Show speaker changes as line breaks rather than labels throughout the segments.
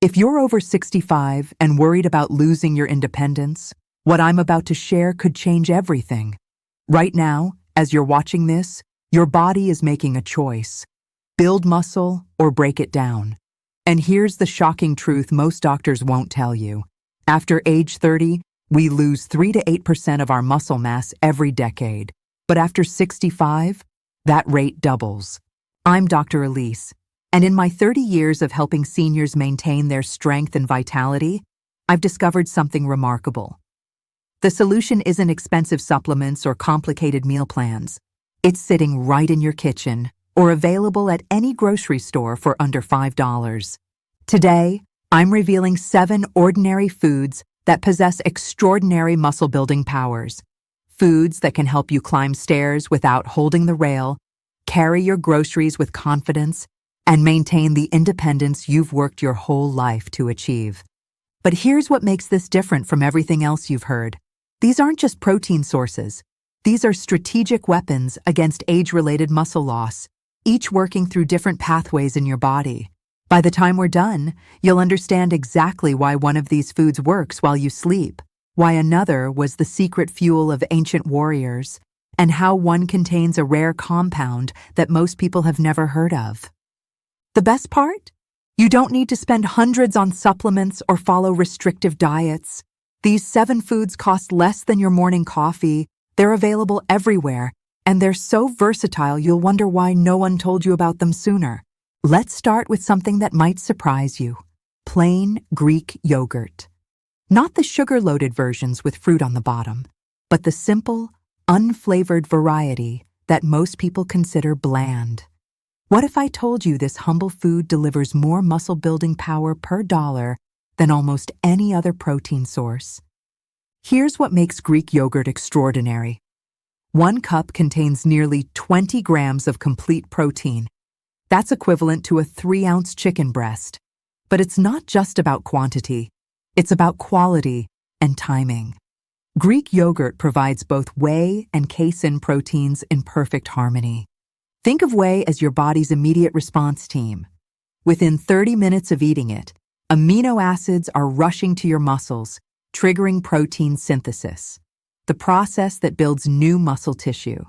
If you're over 65 and worried about losing your independence, what I'm about to share could change everything. Right now, as you're watching this, your body is making a choice. Build muscle or break it down. And here's the shocking truth most doctors won't tell you. After age 30, we lose 3 to 8% of our muscle mass every decade. But after 65, that rate doubles. I'm Dr. Elise, and in my 30 years of helping seniors maintain their strength and vitality, I've discovered something remarkable. The solution isn't expensive supplements or complicated meal plans. It's sitting right in your kitchen or available at any grocery store for under $5. Today, I'm revealing 7 ordinary foods that possess extraordinary muscle-building powers. Foods that can help you climb stairs without holding the rail, carry your groceries with confidence, and maintain the independence you've worked your whole life to achieve. But here's what makes this different from everything else you've heard. These aren't just protein sources. These are strategic weapons against age-related muscle loss, each working through different pathways in your body. By the time we're done, you'll understand exactly why one of these foods works while you sleep, why another was the secret fuel of ancient warriors, and how one contains a rare compound that most people have never heard of. The best part? You don't need to spend hundreds on supplements or follow restrictive diets. These 7 foods cost less than your morning coffee, they're available everywhere, and they're so versatile you'll wonder why no one told you about them sooner. Let's start with something that might surprise you. Plain Greek yogurt. Not the sugar-loaded versions with fruit on the bottom, but the simple, unflavored variety that most people consider bland. What if I told you this humble food delivers more muscle-building power per dollar than almost any other protein source? Here's what makes Greek yogurt extraordinary. 1 cup contains nearly 20 grams of complete protein. That's equivalent to a 3-ounce chicken breast. But it's not just about quantity. It's about quality and timing. Greek yogurt provides both whey and casein proteins in perfect harmony. Think of whey as your body's immediate response team. Within 30 minutes of eating it, amino acids are rushing to your muscles, triggering protein synthesis, the process that builds new muscle tissue.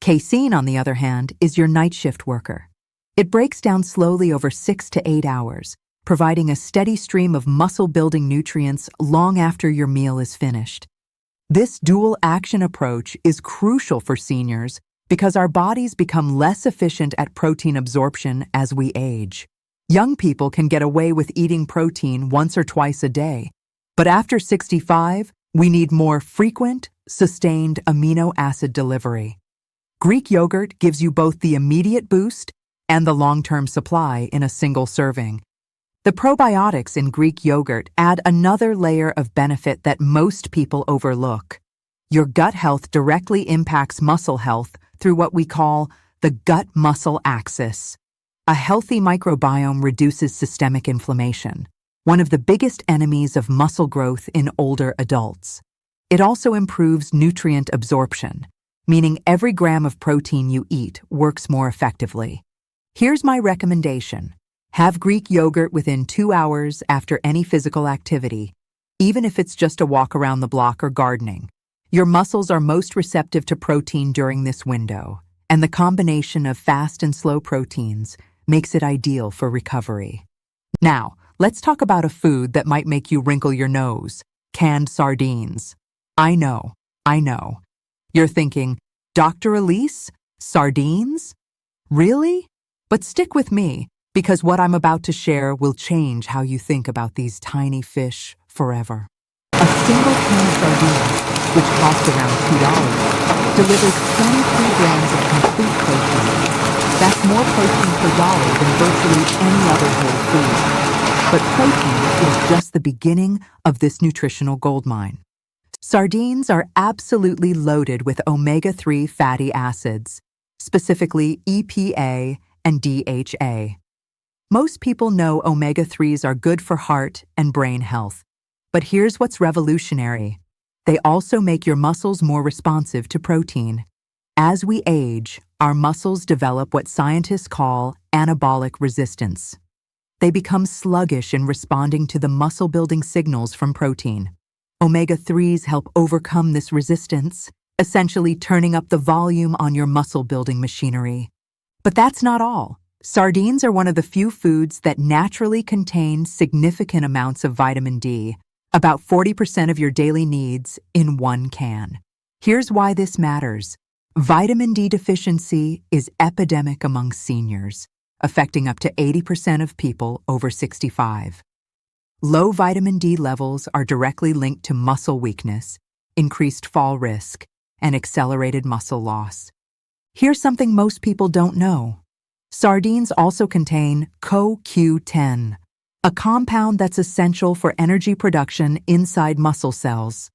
Casein, on the other hand, is your night shift worker. It breaks down slowly over 6 to 8 hours, providing a steady stream of muscle-building nutrients long after your meal is finished. This dual-action approach is crucial for seniors because our bodies become less efficient at protein absorption as we age. Young people can get away with eating protein once or twice a day, but after 65, we need more frequent, sustained amino acid delivery. Greek yogurt gives you both the immediate boost and the long-term supply in a single serving. The probiotics in Greek yogurt add another layer of benefit that most people overlook. Your gut health directly impacts muscle health through what we call the gut-muscle axis. A healthy microbiome reduces systemic inflammation, one of the biggest enemies of muscle growth in older adults. It also improves nutrient absorption, meaning every gram of protein you eat works more effectively. Here's my recommendation. Have Greek yogurt within 2 hours after any physical activity, even if it's just a walk around the block or gardening. Your muscles are most receptive to protein during this window, and the combination of fast and slow proteins makes it ideal for recovery. Now, let's talk about a food that might make you wrinkle your nose: canned sardines. I know. You're thinking, Dr. Elise, sardines? Really? But stick with me, because what I'm about to share will change how you think about these tiny fish forever. A single can of sardines, which costs around $2, delivers 23 grams of complete protein. That's more protein per dollar than virtually any other whole food. But protein is just the beginning of this nutritional goldmine. Sardines are absolutely loaded with omega-3 fatty acids, specifically EPA and DHA. Most people know omega-3s are good for heart and brain health. But here's what's revolutionary. They also make your muscles more responsive to protein. As we age, our muscles develop what scientists call anabolic resistance. They become sluggish in responding to the muscle-building signals from protein. Omega-3s help overcome this resistance, essentially turning up the volume on your muscle-building machinery. But that's not all. Sardines are one of the few foods that naturally contain significant amounts of vitamin D, about 40% of your daily needs in one can. Here's why this matters. Vitamin D deficiency is epidemic among seniors, affecting up to 80% of people over 65. Low vitamin D levels are directly linked to muscle weakness, increased fall risk, and accelerated muscle loss. Here's something most people don't know. Sardines also contain CoQ10, a compound that's essential for energy production inside muscle cells.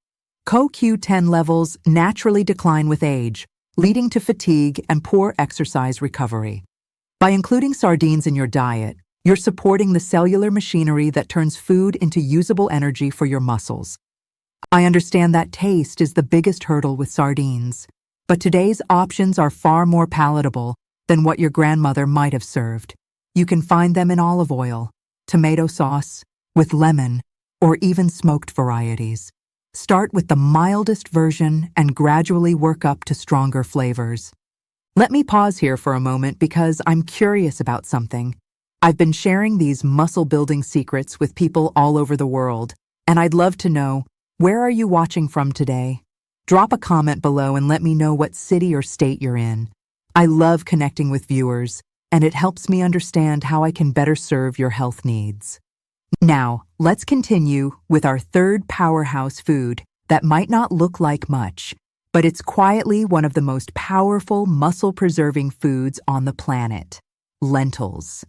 CoQ10 levels naturally decline with age, leading to fatigue and poor exercise recovery. By including sardines in your diet, you're supporting the cellular machinery that turns food into usable energy for your muscles. I understand that taste is the biggest hurdle with sardines, but today's options are far more palatable than what your grandmother might have served. You can find them in olive oil, tomato sauce, with lemon, or even smoked varieties. Start with the mildest version and gradually work up to stronger flavors. Let me pause here for a moment because I'm curious about something. I've been sharing these muscle-building secrets with people all over the world, and I'd love to know, where are you watching from today? Drop a comment below and let me know what city or state you're in. I love connecting with viewers, and it helps me understand how I can better serve your health needs. Now, let's continue with our third powerhouse food that might not look like much, but it's quietly one of the most powerful muscle-preserving foods on the planet: lentils.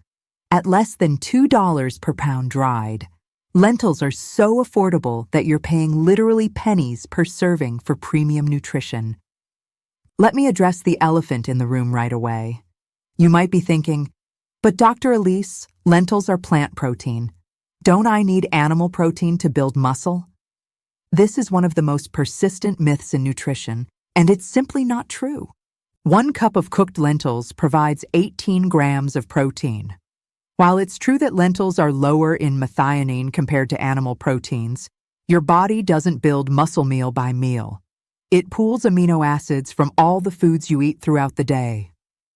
At less than $2 per pound dried, lentils are so affordable that you're paying literally pennies per serving for premium nutrition. Let me address the elephant in the room right away. You might be thinking, but Dr. Elise, lentils are plant protein. Don't I need animal protein to build muscle? This is one of the most persistent myths in nutrition, and it's simply not true. 1 cup of cooked lentils provides 18 grams of protein. While it's true that lentils are lower in methionine compared to animal proteins, your body doesn't build muscle meal by meal. It pools amino acids from all the foods you eat throughout the day.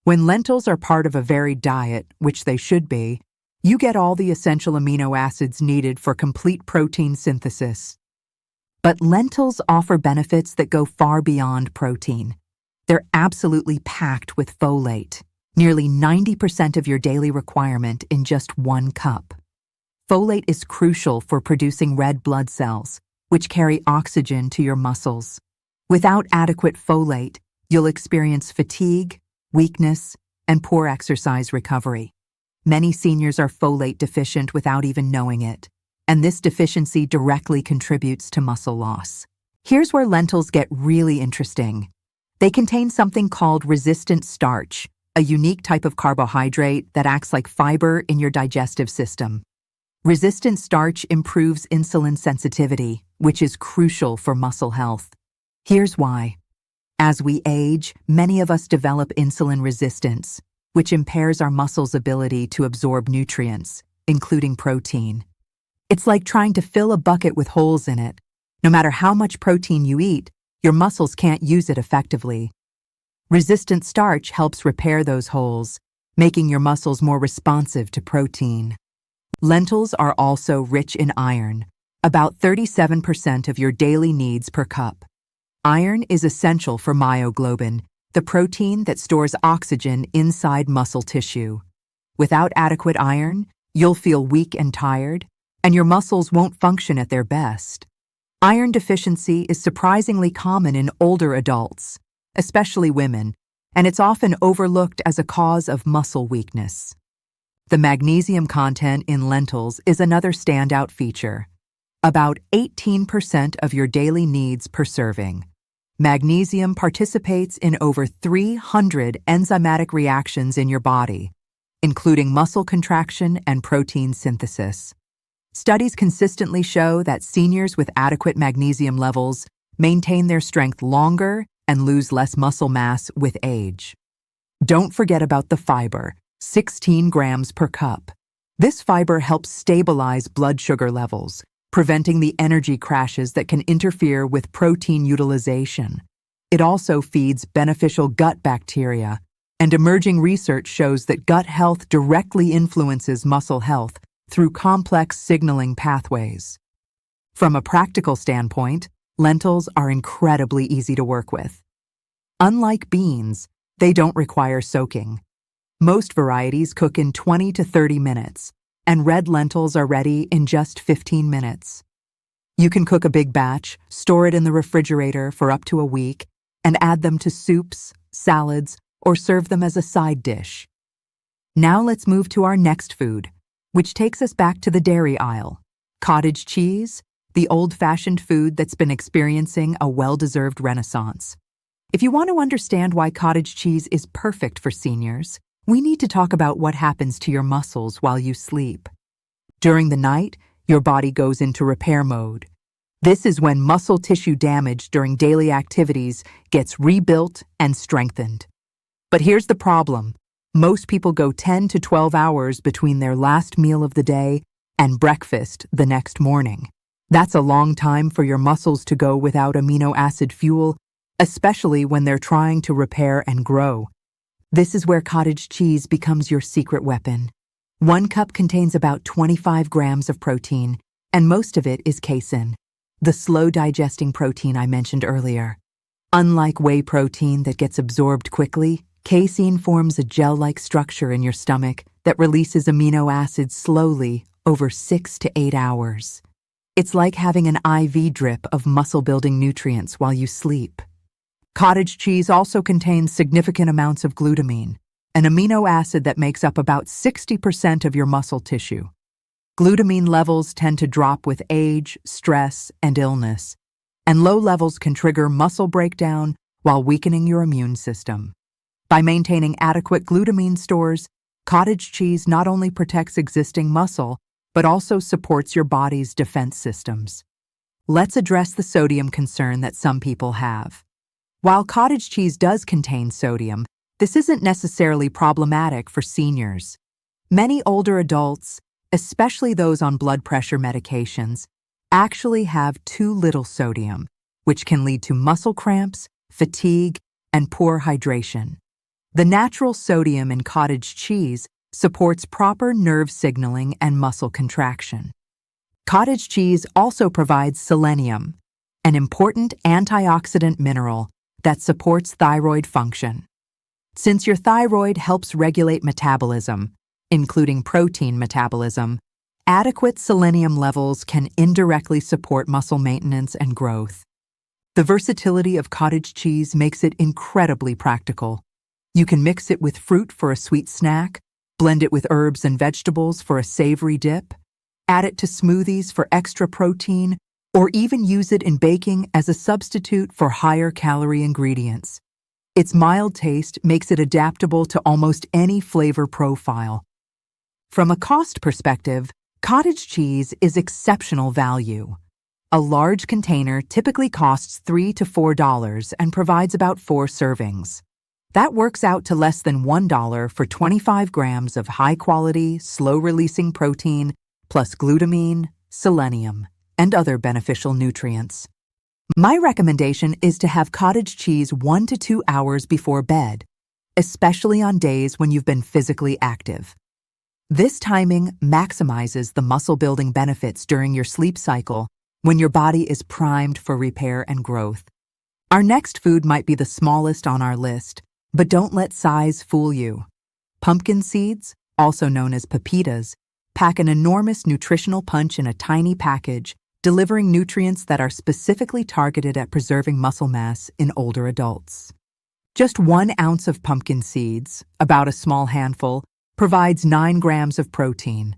When lentils are part of a varied diet, which they should be, you get all the essential amino acids needed for complete protein synthesis. But lentils offer benefits that go far beyond protein. They're absolutely packed with folate, nearly 90% of your daily requirement in just 1 cup. Folate is crucial for producing red blood cells, which carry oxygen to your muscles. Without adequate folate, you'll experience fatigue, weakness, and poor exercise recovery. Many seniors are folate deficient without even knowing it, and this deficiency directly contributes to muscle loss. Here's where lentils get really interesting. They contain something called resistant starch, a unique type of carbohydrate that acts like fiber in your digestive system. Resistant starch improves insulin sensitivity, which is crucial for muscle health. Here's why. As we age, many of us develop insulin resistance, which impairs our muscles' ability to absorb nutrients, including protein. It's like trying to fill a bucket with holes in it. No matter how much protein you eat, your muscles can't use it effectively. Resistant starch helps repair those holes, making your muscles more responsive to protein. Lentils are also rich in iron, about 37% of your daily needs per cup. Iron is essential for myoglobin, the protein that stores oxygen inside muscle tissue. Without adequate iron, you'll feel weak and tired, and your muscles won't function at their best. Iron deficiency is surprisingly common in older adults, especially women, and it's often overlooked as a cause of muscle weakness. The magnesium content in lentils is another standout feature. About 18% of your daily needs per serving. Magnesium participates in over 300 enzymatic reactions in your body, including muscle contraction and protein synthesis. Studies consistently show that seniors with adequate magnesium levels maintain their strength longer and lose less muscle mass with age. Don't forget about the fiber, 16 grams per cup. This fiber helps stabilize blood sugar levels, preventing the energy crashes that can interfere with protein utilization. It also feeds beneficial gut bacteria, and emerging research shows that gut health directly influences muscle health through complex signaling pathways. From a practical standpoint, lentils are incredibly easy to work with. Unlike beans, they don't require soaking. Most varieties cook in 20 to 30 minutes, and red lentils are ready in just 15 minutes. You can cook a big batch, store it in the refrigerator for up to a week, and add them to soups, salads, or serve them as a side dish. Now let's move to our next food, which takes us back to the dairy aisle. Cottage cheese, the old-fashioned food that's been experiencing a well-deserved renaissance. If you want to understand why cottage cheese is perfect for seniors, we need to talk about what happens to your muscles while you sleep. During the night, your body goes into repair mode. This is when muscle tissue damage during daily activities gets rebuilt and strengthened. But here's the problem. Most people go 10 to 12 hours between their last meal of the day and breakfast the next morning. That's a long time for your muscles to go without amino acid fuel, especially when they're trying to repair and grow. This is where cottage cheese becomes your secret weapon. 1 cup contains about 25 grams of protein, and most of it is casein, the slow-digesting protein I mentioned earlier. Unlike whey protein that gets absorbed quickly, casein forms a gel-like structure in your stomach that releases amino acids slowly over 6 to 8 hours. It's like having an IV drip of muscle-building nutrients while you sleep. Cottage cheese also contains significant amounts of glutamine, an amino acid that makes up about 60% of your muscle tissue. Glutamine levels tend to drop with age, stress, and illness, and low levels can trigger muscle breakdown while weakening your immune system. By maintaining adequate glutamine stores, cottage cheese not only protects existing muscle, but also supports your body's defense systems. Let's address the sodium concern that some people have. While cottage cheese does contain sodium, this isn't necessarily problematic for seniors. Many older adults, especially those on blood pressure medications, actually have too little sodium, which can lead to muscle cramps, fatigue, and poor hydration. The natural sodium in cottage cheese supports proper nerve signaling and muscle contraction. Cottage cheese also provides selenium, an important antioxidant mineral that supports thyroid function. Since your thyroid helps regulate metabolism, including protein metabolism, adequate selenium levels can indirectly support muscle maintenance and growth. The versatility of cottage cheese makes it incredibly practical. You can mix it with fruit for a sweet snack, blend it with herbs and vegetables for a savory dip, add it to smoothies for extra protein, or even use it in baking as a substitute for higher calorie ingredients. Its mild taste makes it adaptable to almost any flavor profile. From a cost perspective, cottage cheese is exceptional value. A large container typically costs $3 to $4 and provides about 4 servings. That works out to less than $1 for 25 grams of high-quality, slow-releasing protein, plus glutamine, selenium, and other beneficial nutrients. My recommendation is to have cottage cheese 1 to 2 hours before bed, especially on days when you've been physically active. This timing maximizes the muscle-building benefits during your sleep cycle when your body is primed for repair and growth. Our next food might be the smallest on our list, but don't let size fool you. Pumpkin seeds, also known as pepitas, pack an enormous nutritional punch in a tiny package, delivering nutrients that are specifically targeted at preserving muscle mass in older adults. Just 1 ounce of pumpkin seeds, about a small handful, provides 9 grams of protein.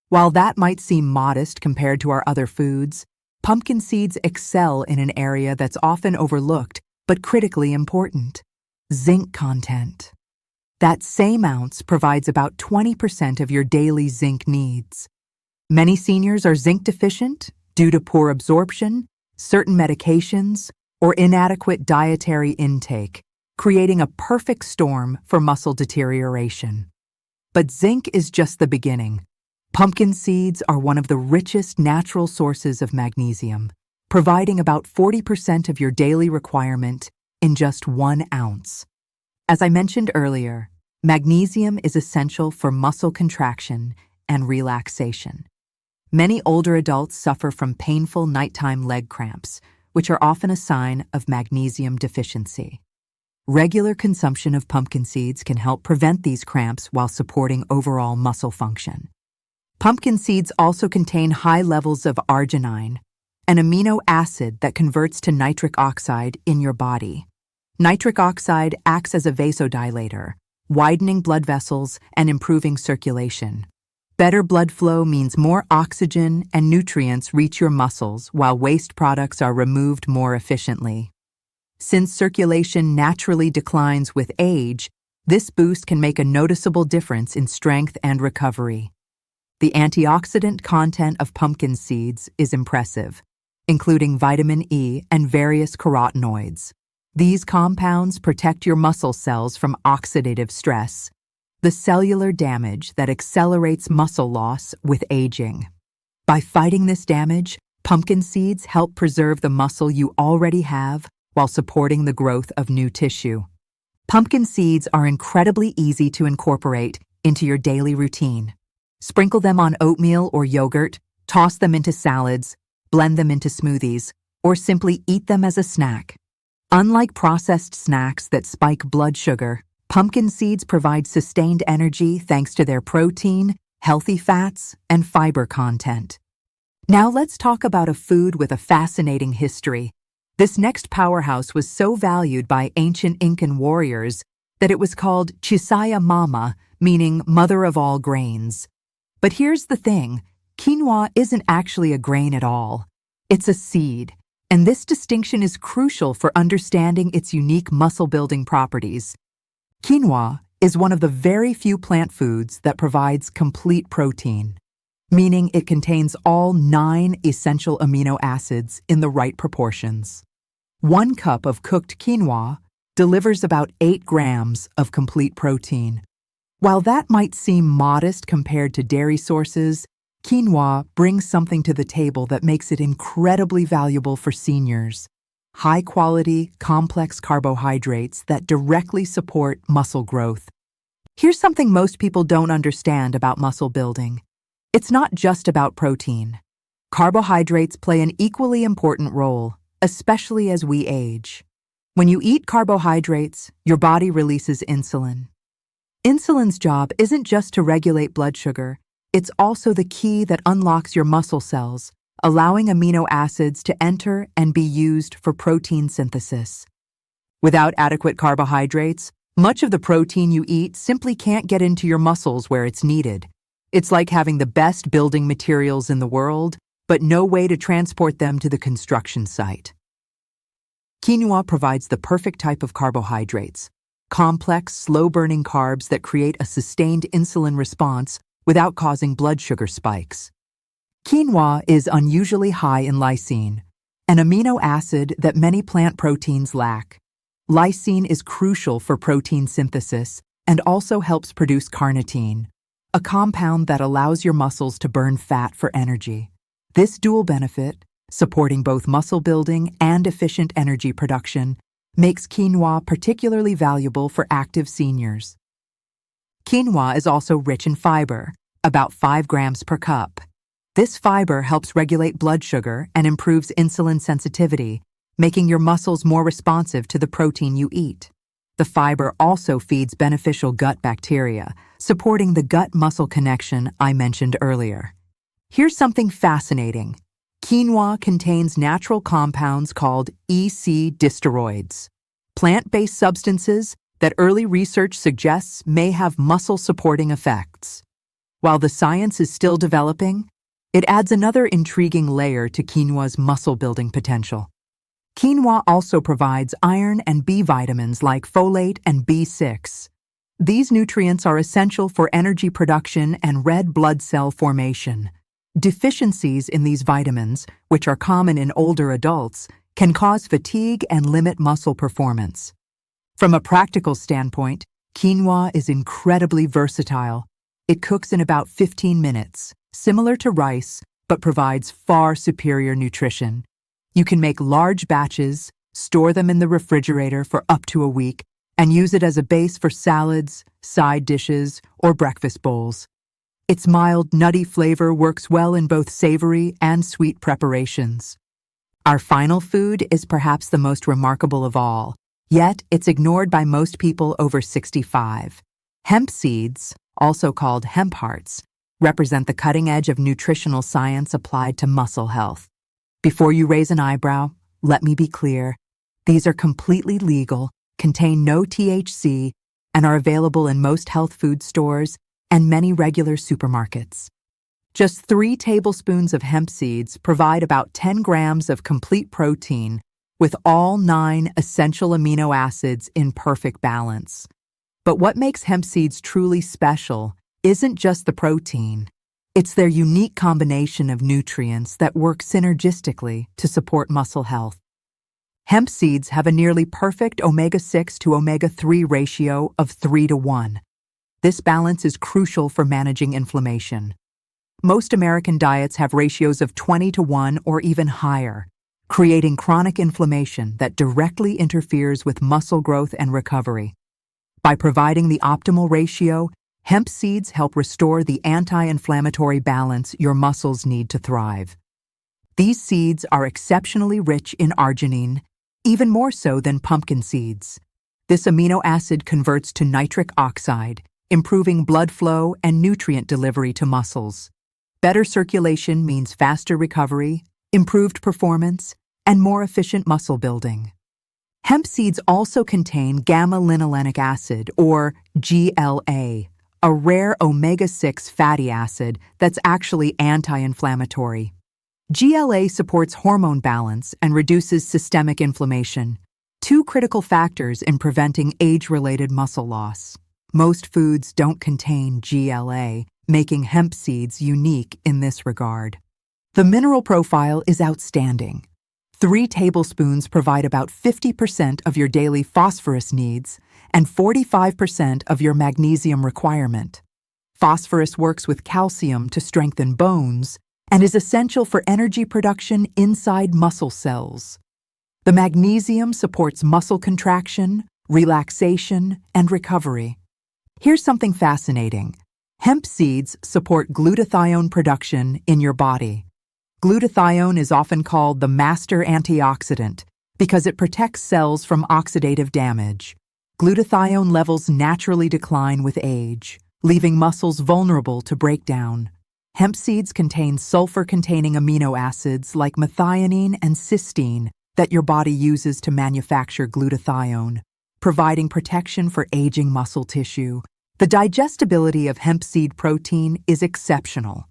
While that might seem modest compared to our other foods, pumpkin seeds excel in an area that's often overlooked but critically important: zinc content. That same ounce provides about 20% of your daily zinc needs. Many seniors are zinc deficient due to poor absorption, certain medications, or inadequate dietary intake, creating a perfect storm for muscle deterioration. But zinc is just the beginning. Pumpkin seeds are one of the richest natural sources of magnesium, providing about 40% of your daily requirement in just 1 ounce. As I mentioned earlier, magnesium is essential for muscle contraction and relaxation. Many older adults suffer from painful nighttime leg cramps, which are often a sign of magnesium deficiency. Regular consumption of pumpkin seeds can help prevent these cramps while supporting overall muscle function. Pumpkin seeds also contain high levels of arginine, an amino acid that converts to nitric oxide in your body. Nitric oxide acts as a vasodilator, widening blood vessels and improving circulation. Better blood flow means more oxygen and nutrients reach your muscles while waste products are removed more efficiently. Since circulation naturally declines with age, this boost can make a noticeable difference in strength and recovery. The antioxidant content of pumpkin seeds is impressive, including vitamin E and various carotenoids. These compounds protect your muscle cells from oxidative stress, the cellular damage that accelerates muscle loss with aging. By fighting this damage, pumpkin seeds help preserve the muscle you already have while supporting the growth of new tissue. Pumpkin seeds are incredibly easy to incorporate into your daily routine. Sprinkle them on oatmeal or yogurt, toss them into salads, blend them into smoothies, or simply eat them as a snack. Unlike processed snacks that spike blood sugar, pumpkin seeds provide sustained energy thanks to their protein, healthy fats, and fiber content. Now let's talk about a food with a fascinating history. This next powerhouse was so valued by ancient Incan warriors that it was called Chisaya Mama, meaning mother of all grains. But here's the thing, quinoa isn't actually a grain at all. It's a seed, and this distinction is crucial for understanding its unique muscle-building properties. Quinoa is one of the very few plant foods that provides complete protein, meaning it contains all 9 essential amino acids in the right proportions. 1 cup of cooked quinoa delivers about 8 grams of complete protein. While that might seem modest compared to dairy sources, quinoa brings something to the table that makes it incredibly valuable for seniors. High-quality, complex carbohydrates that directly support muscle growth. Here's something most people don't understand about muscle building. It's not just about protein. Carbohydrates play an equally important role, especially as we age. When you eat carbohydrates, your body releases insulin. Insulin's job isn't just to regulate blood sugar, it's also the key that unlocks your muscle cells, allowing amino acids to enter and be used for protein synthesis. Without adequate carbohydrates, much of the protein you eat simply can't get into your muscles where it's needed. It's like having the best building materials in the world, but no way to transport them to the construction site. Quinoa provides the perfect type of carbohydrates, complex, slow-burning carbs that create a sustained insulin response without causing blood sugar spikes. Quinoa is unusually high in lysine, an amino acid that many plant proteins lack. Lysine is crucial for protein synthesis and also helps produce carnitine, a compound that allows your muscles to burn fat for energy. This dual benefit, supporting both muscle building and efficient energy production, makes quinoa particularly valuable for active seniors. Quinoa is also rich in fiber, about 5 grams per cup. This fiber helps regulate blood sugar and improves insulin sensitivity, making your muscles more responsive to the protein you eat. The fiber also feeds beneficial gut bacteria, supporting the gut-muscle connection I mentioned earlier. Here's something fascinating. Quinoa contains natural compounds called EC-disteroids, plant-based substances that early research suggests may have muscle-supporting effects. While the science is still developing, it adds another intriguing layer to quinoa's muscle-building potential. Quinoa also provides iron and B vitamins like folate and B6. These nutrients are essential for energy production and red blood cell formation. Deficiencies in these vitamins, which are common in older adults, can cause fatigue and limit muscle performance. From a practical standpoint, quinoa is incredibly versatile. It cooks in about 15 minutes, similar to rice, but provides far superior nutrition. You can make large batches, store them in the refrigerator for up to a week, and use it as a base for salads, side dishes, or breakfast bowls. Its mild, nutty flavor works well in both savory and sweet preparations. Our final food is perhaps the most remarkable of all, yet it's ignored by most people over 65. Hemp seeds, also called hemp hearts, represent the cutting edge of nutritional science applied to muscle health. Before you raise an eyebrow, let me be clear. These are completely legal, contain no THC, and are available in most health food stores and many regular supermarkets. Just 3 tablespoons of hemp seeds provide about 10 grams of complete protein, with all 9 essential amino acids in perfect balance. But what makes hemp seeds truly special isn't just the protein. It's their unique combination of nutrients that work synergistically to support muscle health. Hemp seeds have a nearly perfect omega-6 to omega-3 ratio of 3:1. This balance is crucial for managing inflammation. Most American diets have ratios of 20:1 or even higher, creating chronic inflammation that directly interferes with muscle growth and recovery. By providing the optimal ratio, hemp seeds help restore the anti-inflammatory balance your muscles need to thrive. These seeds are exceptionally rich in arginine, even more so than pumpkin seeds. This amino acid converts to nitric oxide, improving blood flow and nutrient delivery to muscles. Better circulation means faster recovery, improved performance, and more efficient muscle building. Hemp seeds also contain gamma-linolenic acid, or GLA, a rare omega-6 fatty acid that's actually anti-inflammatory. GLA supports hormone balance and reduces systemic inflammation, 2 critical factors in preventing age-related muscle loss. Most foods don't contain GLA, making hemp seeds unique in this regard. The mineral profile is outstanding. 3 tablespoons provide about 50% of your daily phosphorus needs and 45% of your magnesium requirement. Phosphorus works with calcium to strengthen bones and is essential for energy production inside muscle cells. The magnesium supports muscle contraction, relaxation, and recovery. Here's something fascinating. Hemp seeds support glutathione production in your body. Glutathione is often called the master antioxidant because it protects cells from oxidative damage. Glutathione levels naturally decline with age, leaving muscles vulnerable to breakdown. Hemp seeds contain sulfur-containing amino acids like methionine and cysteine that your body uses to manufacture glutathione, providing protection for aging muscle tissue. The digestibility of hemp seed protein is exceptional.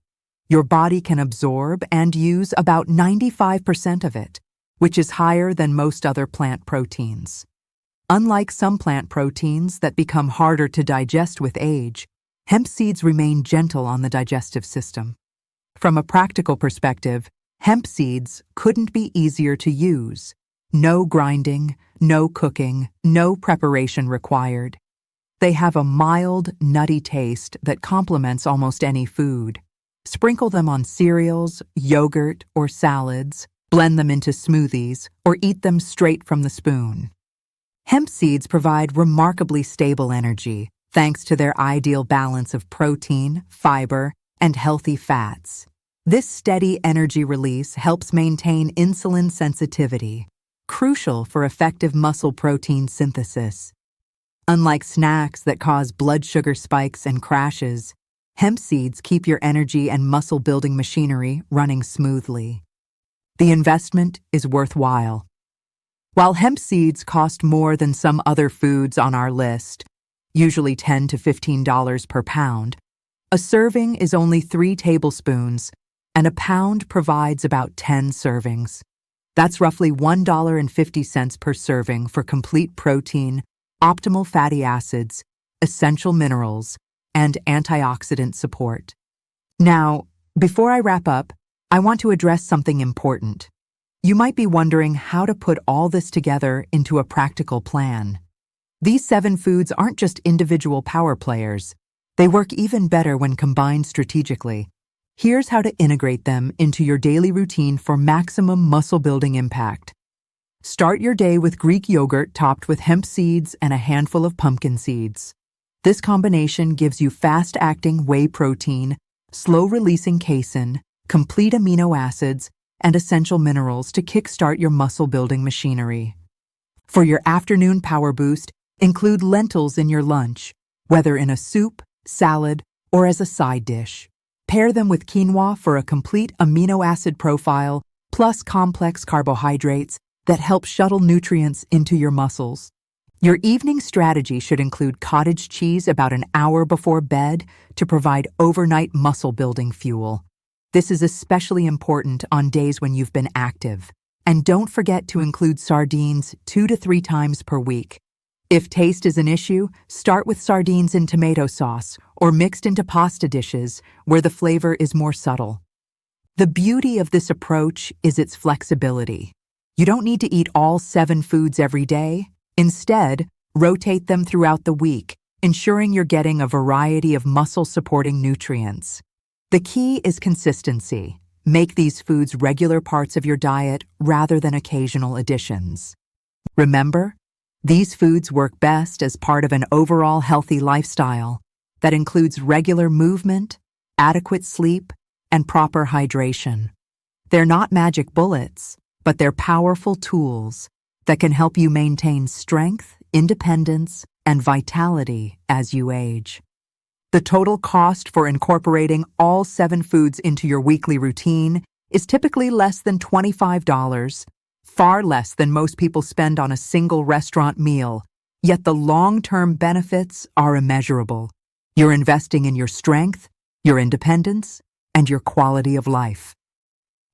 Your body can absorb and use about 95% of it, which is higher than most other plant proteins. Unlike some plant proteins that become harder to digest with age, hemp seeds remain gentle on the digestive system. From a practical perspective, hemp seeds couldn't be easier to use. No grinding, no cooking, no preparation required. They have a mild, nutty taste that complements almost any food. Sprinkle them on cereals, yogurt, or salads, blend them into smoothies, or eat them straight from the spoon. Hemp seeds provide remarkably stable energy, thanks to their ideal balance of protein, fiber, and healthy fats. This steady energy release helps maintain insulin sensitivity, crucial for effective muscle protein synthesis. Unlike snacks that cause blood sugar spikes and crashes, hemp seeds keep your energy and muscle-building machinery running smoothly. The investment is worthwhile. While hemp seeds cost more than some other foods on our list, usually $10 to $15 per pound, a serving is only 3 tablespoons, and a pound provides about 10 servings. That's roughly $1.50 per serving for complete protein, optimal fatty acids, essential minerals, and antioxidant support. Now, before I wrap up, I want to address something important. You might be wondering how to put all this together into a practical plan. These 7 foods aren't just individual power players. They work even better when combined strategically. Here's how to integrate them into your daily routine for maximum muscle-building impact. Start your day with Greek yogurt topped with hemp seeds and a handful of pumpkin seeds. This combination gives you fast-acting whey protein, slow-releasing casein, complete amino acids, and essential minerals to kickstart your muscle-building machinery. For your afternoon power boost, include lentils in your lunch, whether in a soup, salad, or as a side dish. Pair them with quinoa for a complete amino acid profile, plus complex carbohydrates that help shuttle nutrients into your muscles. Your evening strategy should include cottage cheese about an hour before bed to provide overnight muscle-building fuel. This is especially important on days when you've been active. And don't forget to include sardines 2 to 3 times per week. If taste is an issue, start with sardines in tomato sauce or mixed into pasta dishes where the flavor is more subtle. The beauty of this approach is its flexibility. You don't need to eat all 7 foods every day. Instead, rotate them throughout the week, ensuring you're getting a variety of muscle-supporting nutrients. The key is consistency. Make these foods regular parts of your diet rather than occasional additions. Remember, these foods work best as part of an overall healthy lifestyle that includes regular movement, adequate sleep, and proper hydration. They're not magic bullets, but they're powerful tools that can help you maintain strength, independence, and vitality as you age. The total cost for incorporating all 7 foods into your weekly routine is typically less than $25, far less than most people spend on a single restaurant meal, yet the long-term benefits are immeasurable. You're investing in your strength, your independence, and your quality of life.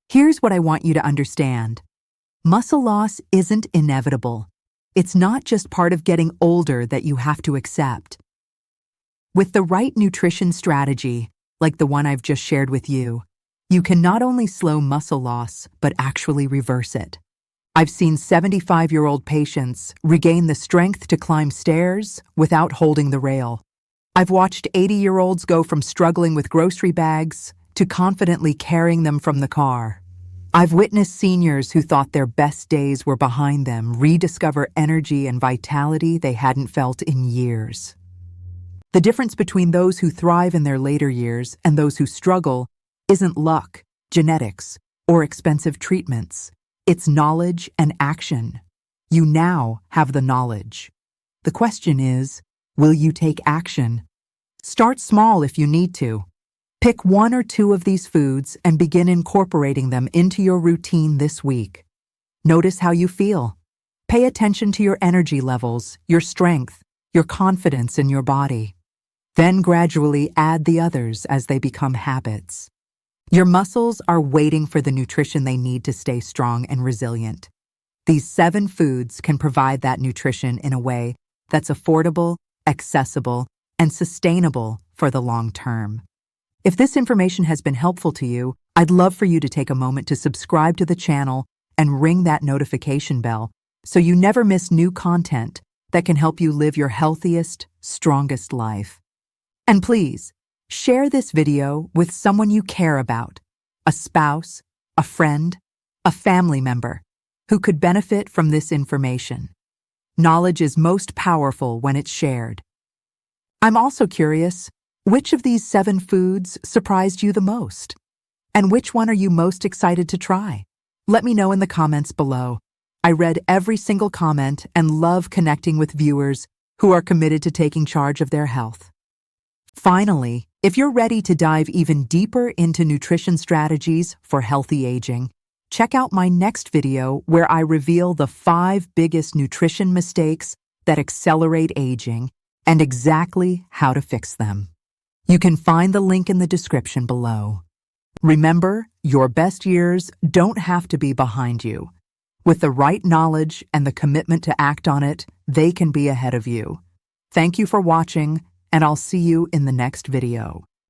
Here's what I want you to understand. Muscle loss isn't inevitable. It's not just part of getting older that you have to accept. With the right nutrition strategy, like the one I've just shared with you, you can not only slow muscle loss, but actually reverse it. I've seen 75-year-old patients regain the strength to climb stairs without holding the rail. I've watched 80-year-olds go from struggling with grocery bags to confidently carrying them from the car. I've witnessed seniors who thought their best days were behind them rediscover energy and vitality they hadn't felt in years. The difference between those who thrive in their later years and those who struggle isn't luck, genetics, or expensive treatments. It's knowledge and action. You now have the knowledge. The question is, will you take action? Start small if you need to. Pick 1 or 2 of these foods and begin incorporating them into your routine this week. Notice how you feel. Pay attention to your energy levels, your strength, your confidence in your body. Then gradually add the others as they become habits. Your muscles are waiting for the nutrition they need to stay strong and resilient. These 7 foods can provide that nutrition in a way that's affordable, accessible, and sustainable for the long term. If this information has been helpful to you, I'd love for you to take a moment to subscribe to the channel and ring that notification bell so you never miss new content that can help you live your healthiest, strongest life. And please, share this video with someone you care about, a spouse, a friend, a family member who could benefit from this information. Knowledge is most powerful when it's shared. I'm also curious, which of these 7 foods surprised you the most? And which one are you most excited to try? Let me know in the comments below. I read every single comment and love connecting with viewers who are committed to taking charge of their health. Finally, if you're ready to dive even deeper into nutrition strategies for healthy aging, check out my next video where I reveal the 5 biggest nutrition mistakes that accelerate aging and exactly how to fix them. You can find the link in the description below. Remember, your best years don't have to be behind you. With the right knowledge and the commitment to act on it, they can be ahead of you. Thank you for watching, and I'll see you in the next video.